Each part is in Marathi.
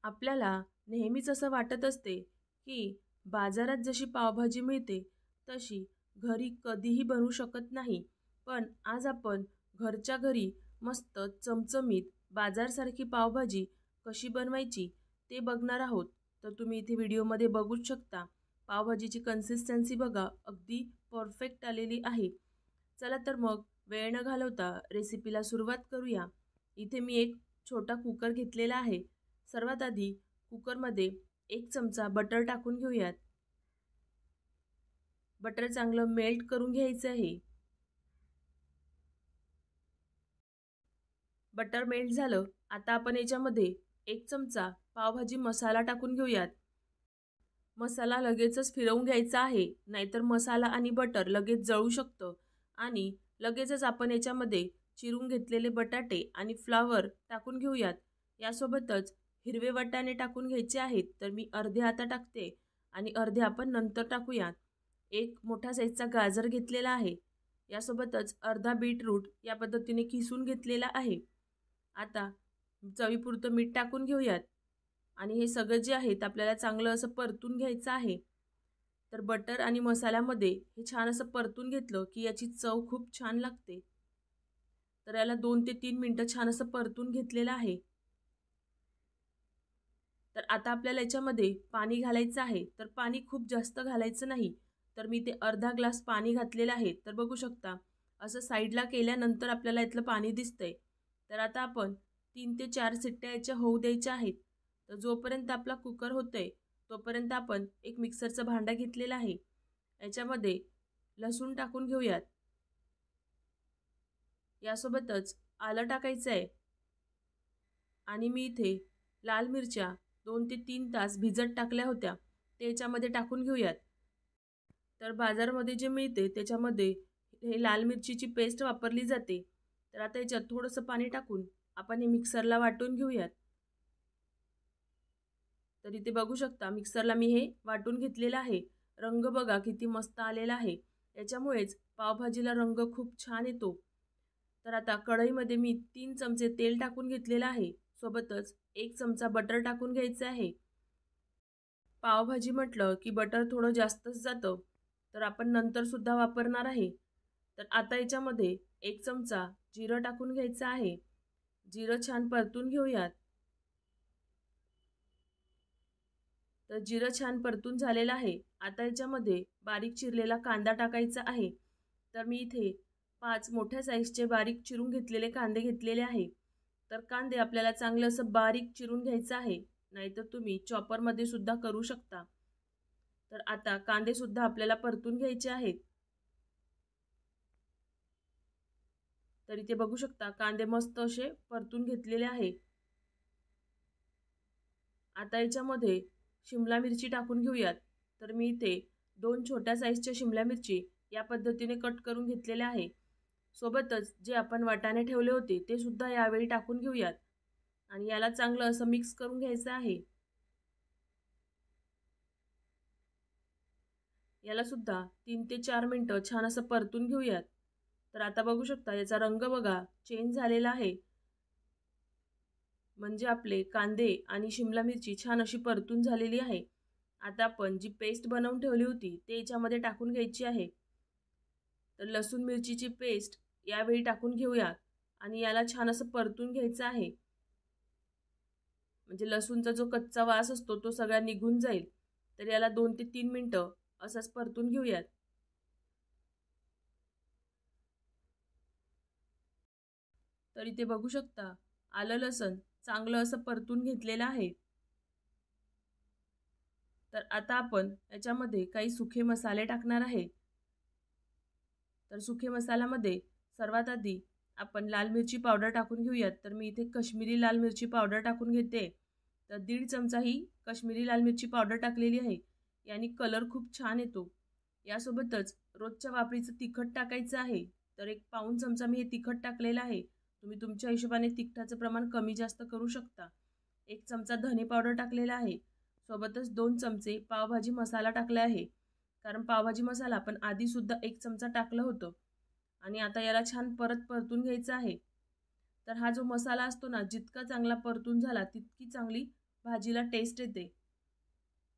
आपल्याला नेहमीच असं वाटत असते, की बाजारात जशी पावभाजी मिळते, तशी घरी कधीही बनवू शकत नाही. पण आज आपण घरच्या घरी मस्त चमचमीत बाजारसारखी पावभाजी कशी बनवायची ते बघणार आहोत. तर तुम्ही इथे व्हिडिओमध्ये बघूच शकता. पावभाजीची कन्सिस्टन्सी बघा, अगदी परफेक्ट आलेली आहे. चला तर मग वेळ न घालवता रेसिपीला सुरुवात करूया. इथे मी एक छोटा कुकर घेतलेला आहे. सर्वात आधी कुकरमध्ये 1 चमचा बटर टाकून घेऊयात. बटर चांगलं मेल्ट करून घ्यायचं आहे. बटर मेल्ट झालं. आता आपण याच्यामध्ये 1 चमचा पावभाजी मसाला टाकून घेऊयात. मसाला लगेचच फिरवून घ्यायचा आहे, नाहीतर मसाला आणि बटर लगेच जळू शकतं. आणि लगेचच आपण याच्यामध्ये चिरून घेतलेले बटाटे आणि फ्लावर टाकून घेऊयात. यासोबतच हिरवे वाटाणे टाकून घ्यायचे आहेत, तर मी अर्धे आता टाकते आणि अर्धे आपण नंतर टाकूयात. एक मोठा साईजचा गाजर घेतलेला आहे. यासोबतच अर्धा बीटरूट या पद्धतीने किसून घेतलेला आहे. आता चवीपुरतं मीठ टाकून घेऊयात आणि हे सगळं जे आहे आपल्याला चांगलं असं परतून घ्यायचं आहे. तर बटर आणि मसाल्यामध्ये हे छान असं परतून घेतलं की याची चव खूप छान लागते. तर याला 2 ते 3 मिनिटं छान असं परतून घेतलेलं आहे. तर आता आपल्याला याच्यामध्ये पाणी घालायचं आहे. तर पाणी खूप जास्त घालायचं नाही. तर मी ते अर्धा ग्लास पाणी घातलेलं आहे. तर बघू शकता असं साईडला केल्यानंतर आपल्याला यातलं पाणी दिसतंय. तर आता आपण 3 ते 4 शिट्ट्या याच्या होऊ द्यायच्या आहेत. तर जोपर्यंत आपला कुकर होतोय तोपर्यंत आपण एक मिक्सरचं भांडं घेतलेलं आहे. याच्यामध्ये लसूण टाकून घेऊयात. यासोबतच आलं टाकायचं आहे आणि मी इथे लाल मिरच्या 2 ते 3 तास भिजत टाकल्या होत्या. ते याच्यामध्ये टाकून घेऊयात. तर बाजारामध्ये जे मिळते त्याच्यामध्ये हे लाल मिरचीची पेस्ट वापरली जाते. तर आता याच्यात थोडंसं पाणी टाकून आपण हे मिक्सरला वाटून घेऊयात. तर इथे बघू शकता मिक्सरला मी हे वाटून घेतलेलं आहे. रंग बघा किती मस्त आलेला आहे. याच्यामुळेच पावभाजीला रंग खूप छान येतो. तर आता कढईमध्ये मी 3 चमचे तेल टाकून घेतलेलं आहे. सोबतच 1 चमचा बटर टाकून घ्यायचं आहे. पावभाजी म्हटलं की बटर थोडं जास्तच जातं. तर आपण नंतर सुद्धा वापरणार आहे. तर आता याच्यामध्ये 1 चमचा जिरं टाकून घ्यायचं आहे. जिरं छान परतून घेऊयात. तर जिरं छान परतून झालेलं आहे. आता याच्यामध्ये बारीक चिरलेला कांदा टाकायचा आहे. तर मी इथे 5 मोठ्या साईजचे बारीक चिरून घेतलेले कांदे घेतलेले आहे. तर कांदे आपल्याला चांगलं असं बारीक चिरून घ्यायचं आहे. नाहीतर तुम्ही चॉपरमध्ये सुद्धा करू शकता. तर आता कांदे सुद्धा आपल्याला परतून घ्यायचे आहेत. तर इथे बघू शकता कांदे मस्त असे परतून घेतलेले आहे. आता याच्यामध्ये शिमला मिरची टाकून घेऊयात. तर मी इथे 2 छोट्या साईजच्या शिमला मिरची या पद्धतीने कट करून घेतलेल्या आहे. सोबतच जे आपण वाटाणे ठेवले होते ते सुद्धा यावेळी टाकून घेऊयात आणि याला चांगलं असं मिक्स करून घ्यायचं आहे. याला सुद्धा 3 ते 4 मिनिटं छान असं परतून घेऊयात. तर आता बघू शकता याचा रंग बघा चेंज झालेला आहे. म्हणजे आपले कांदे आणि शिमला मिरची छान अशी परतून झालेली आहे. आता आपण जी पेस्ट बनवून ठेवली होती ते याच्यामध्ये टाकून घ्यायची आहे. तर लसूण मिरचीची पेस्ट यावेळी टाकून घेऊया आणि याला छान असं परतून घ्यायचं आहे. म्हणजे लसूणचा जो कच्चा वास असतो तो सगळा निघून जाईल. तर याला 2 ते 3 मिनिटं असंच परतून घेऊयात. तर इथे बघू शकता आलं लसण चांगलं असं परतून घेतलेलं आहे. तर आता आपण याच्यामध्ये काही सुखे मसाले टाकणार आहे. तर सुखे मसाल्यामध्ये सर्वात आधी आपण लाल मिरची पावडर टाकून घेऊयात. तर मी इथे कश्मीरी लाल मिरची पावडर टाकून घेते. तर 1.5 चमचा ही कश्मीरी लाल मिरची पावडर टाकलेली आहे. याने कलर खूप छान येतो. यासोबतच रोजच्या वापरीचं तिखट टाकायचं आहे. तर 1 पाऊण चमचा मी हे तिखट टाकलेलं आहे. तुम्ही तुमच्या हिशोबाने तिखटाचं प्रमाण कमी जास्त करू शकता. 1 चमचा धने पावडर टाकलेला आहे. सोबतच 2 चमचे पावभाजी मसाला टाकला आहे. कारण पावभाजी मसाला आपण आधीसुद्धा 1 चमचा टाकलं होतं आणि आता याला छान परत परतून घ्यायचं आहे. तर हा जो मसाला असतो ना जितका चांगला परतून झाला तितकी चांगली भाजीला टेस्ट येते।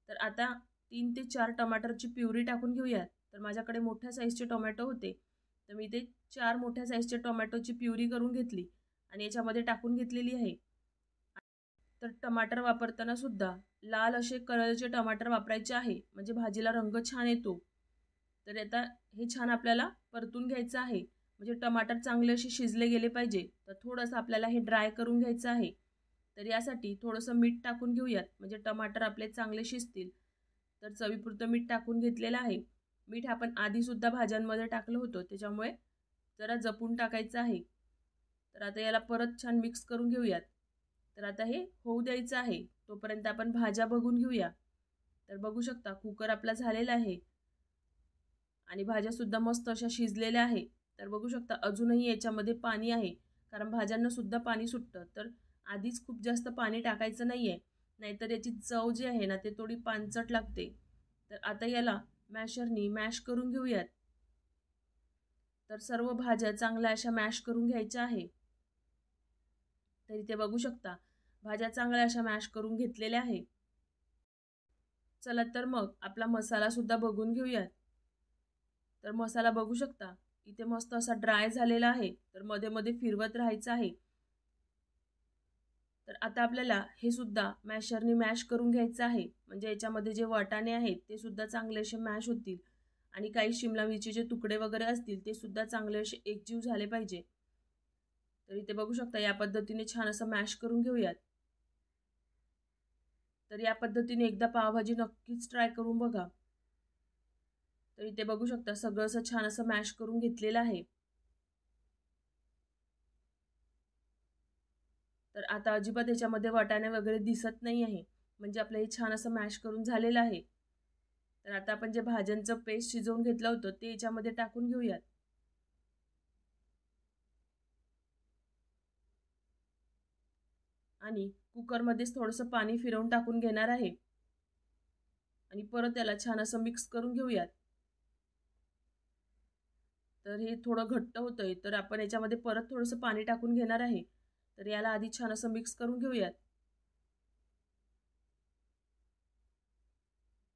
तर आता 3 ते 4 टमाटरची प्युरी टाकून घेऊयात। तर माझ्याकडे मोठ्या साईजचे टोमॅटो होते, तर मी ते 4 मोठ्या साईजच्या टोमॅटोची प्युरी करून घेतली आणि याच्यामध्ये टाकून घेतलेली आहे। तर टमाटर वापरताना सुद्धा लाल असे कलरचे टमाटर वापरायचे आहे, म्हणजे भाजीला रंग छान येतो। तर आता हे छान आपल्याला परतून घ्यायचं आहे, म्हणजे टमाटर चांगले असे शिजले गेले पाहिजे। तर थोडंसं आपल्याला हे ड्राय करून घ्यायचं आहे। तर यासाठी थोडंसं मीठ टाकून घेऊयात, म्हणजे टमाटर आपले चांगले शिजतील। तर चवीपुरतं मीठ टाकून घेतलेलं आहे। मीठ आपण आधीसुद्धा भाज्यांमध्ये टाकलं होतं, त्याच्यामुळे जरा जपून टाकायचं आहे। तर आता याला परत छान मिक्स करून घेऊयात। तर आता हे होऊ द्यायचं आहे, तोपर्यंत आपण भाज्या बघून घेऊया। तर बघू शकता कुकर आपला झालेला आहे आणि भाज्यासुद्धा मस्त अशा शिजलेल्या आहे। तर बघू शकता अजूनही याच्यामध्ये पाणी आहे, कारण भाज्यांना सुद्धा पाणी सुटतं। तर आधीच खूप जास्त पाणी टाकायचं नाही आहे, नाहीतर याची चव जी आहे ना ते थोडी पांचट लागते। तर आता याला मॅशरनी मॅश करून घेऊयात। तर सर्व भाज्या चांगल्या अशा मॅश करून घ्यायच्या आहे। तर इथे बघू शकता भाज्या चांगल्या अशा मॅश करून घेतलेल्या आहे। चला तर मग आपला मसाला सुद्धा बघून घेऊयात। तर मसाला बघू शकता इथे मस्त असा ड्राय झालेला आहे, तर मध्ये मध्ये फिरवत राहायचं आहे। तर आता आपल्याला हे सुद्धा मॅशरनी मॅश करून घ्यायचं आहे, म्हणजे याच्यामध्ये जे वाटाणे आहेत ते सुद्धा चांगले असे मॅश होतील आणि काही शिमला मिरचीचे तुकडे वगैरे असतील ते सुद्धा चांगले असे एकजीव झाले पाहिजे। तर इथे बघू शकता या पद्धतीने छान असं मॅश करून घेऊयात। तर या पद्धतीने एकदा पावभाजी नक्कीच ट्राय करून बघा। तर इथे बघू शकता सगळं असं छान असं मॅश करून घेतलेलं आहे। तर आता अजिबात याच्यामध्ये वाटाणे वगैरे दिसत नाही आहे, म्हणजे आपलं हे छान असं मॅश करून झालेलं आहे। तर आता आपण जे भाज्यांचं पेस्ट शिजवून घेतलं होतं ते याच्यामध्ये टाकून घेऊयात। आणि कुकरमध्येच थोडंसं पाणी फिरवून टाकून घेणार आहे आणि परत याला छान असं मिक्स करून घेऊयात। तर हे थोडं घट्ट होतंय, तर आपण याच्यामध्ये परत थोडंसं पाणी टाकून घेणार आहे। तर याला आधी छान असं मिक्स करून घेऊयात।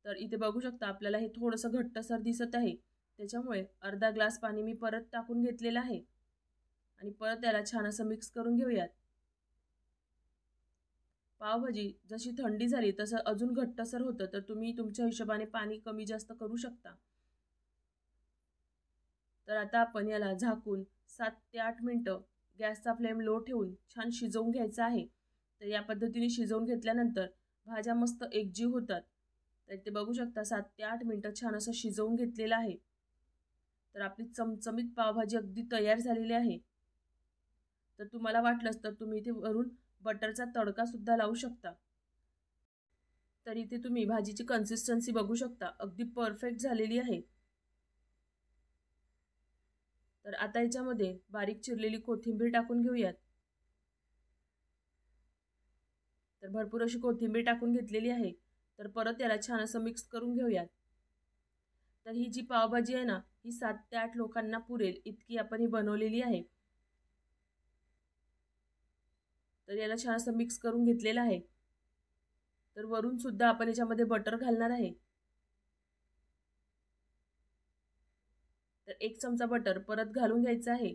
तर इथे बघू शकता आपल्याला हे थोडंसं घट्टसर दिसत आहे, त्याच्यामुळे अर्धा ग्लास पाणी मी परत टाकून घेतलेलं आहे आणि परत याला छान असं मिक्स करून घेऊयात। पावभाजी जशी थंडी झाली तसं अजून घट्टसर होतं, तर तुम्ही तुमच्या हिशोबाने पाणी कमी जास्त करू शकता। तर आता आपण याला झाकून 7 ते 8 मिनिटं गॅसचा फ्लेम लो ठेवून छान शिजवून घ्यायचं आहे। तर या पद्धतीने शिजवून घेतल्यानंतर भाज्या मस्त एकजीव होतात। तर ते बघू शकता 7 ते 8 मिनिटं छान असं शिजवून घेतलेलं आहे। तर आपली चमचमीत पावभाजी अगदी तयार झालेली आहे। तर तुम्हाला वाटलंच तर तुम्ही इथे वरून बटरचा तडका सुद्धा लावू शकता। तर इथे तुम्ही भाजीची कन्सिस्टन्सी बघू शकता, अगदी परफेक्ट झालेली आहे। तर आता याच्यामध्ये बारीक चिरलेली कोथिंबीर टाकून घेऊयात। तर भरपूर अशी कोथिंबीर टाकून घेतलेली आहे। तर परत याला छान असं मिक्स करून घेऊयात। तर ही जी पावभाजी आहे ना, ही 7 ते 8 लोकांना पुरेल इतकी आपण ही बनवलेली आहे। तर याला छान असं मिक्स करून घेतलेलं आहे। तर वरून सुद्धा आपण याच्यामध्ये बटर घालणार आहे। तर 1 चमचा बटर परत घालून घ्यायचं आहे।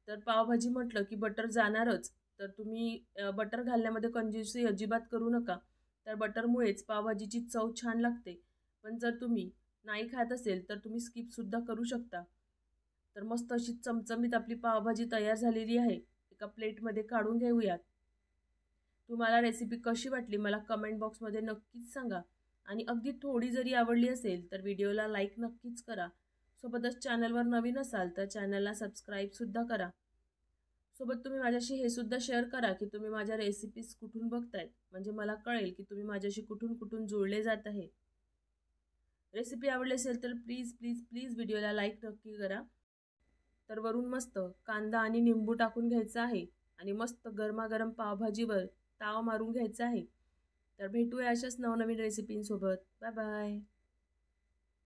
तर पावभाजी म्हटलं की बटर जाणारच, तर तुम्ही बटर घालण्यामध्ये कंजूसी अजिबात करू नका। तर बटरमुळेच पावभाजीची चव छान लागते। पण जर तुम्ही नाही खात असेल तर तुम्ही स्किपसुद्धा करू शकता। तर मस्त अशी चमचमीत आपली पावभाजी तयार झालेली आहे। एका प्लेटमध्ये काढून घेऊयात। तुम्हाला रेसिपी कशी वाटली मला कमेंट बॉक्समध्ये नक्कीच सांगा आणि अगदी थोडी जरी आवडली असेल तर व्हिडिओला लाईक नक्कीच करा। सोबतच चॅनलवर नवीन असाल तर चॅनलला सबस्क्राईबसुद्धा करा। सोबत तुम्ही माझ्याशी हे सुद्धा शेअर करा की तुम्ही माझ्या रेसिपीज कुठून बघतायत, म्हणजे मला कळेल की तुम्ही माझ्याशी कुठून कुठून जोडले जात आहे। रेसिपी आवडली असेल तर प्लीज प्लीज प्लीज व्हिडिओला लाईक नक्की करा। तर वरून मस्त कांदा आणि निंबू टाकून घ्यायचा आहे आणि मस्त गरमागरम पावभाजीवर ताव मारून घ्यायचा आहे। तर भेटूया अशाच नवनवीन रेसिपींसोबत। Bye bye.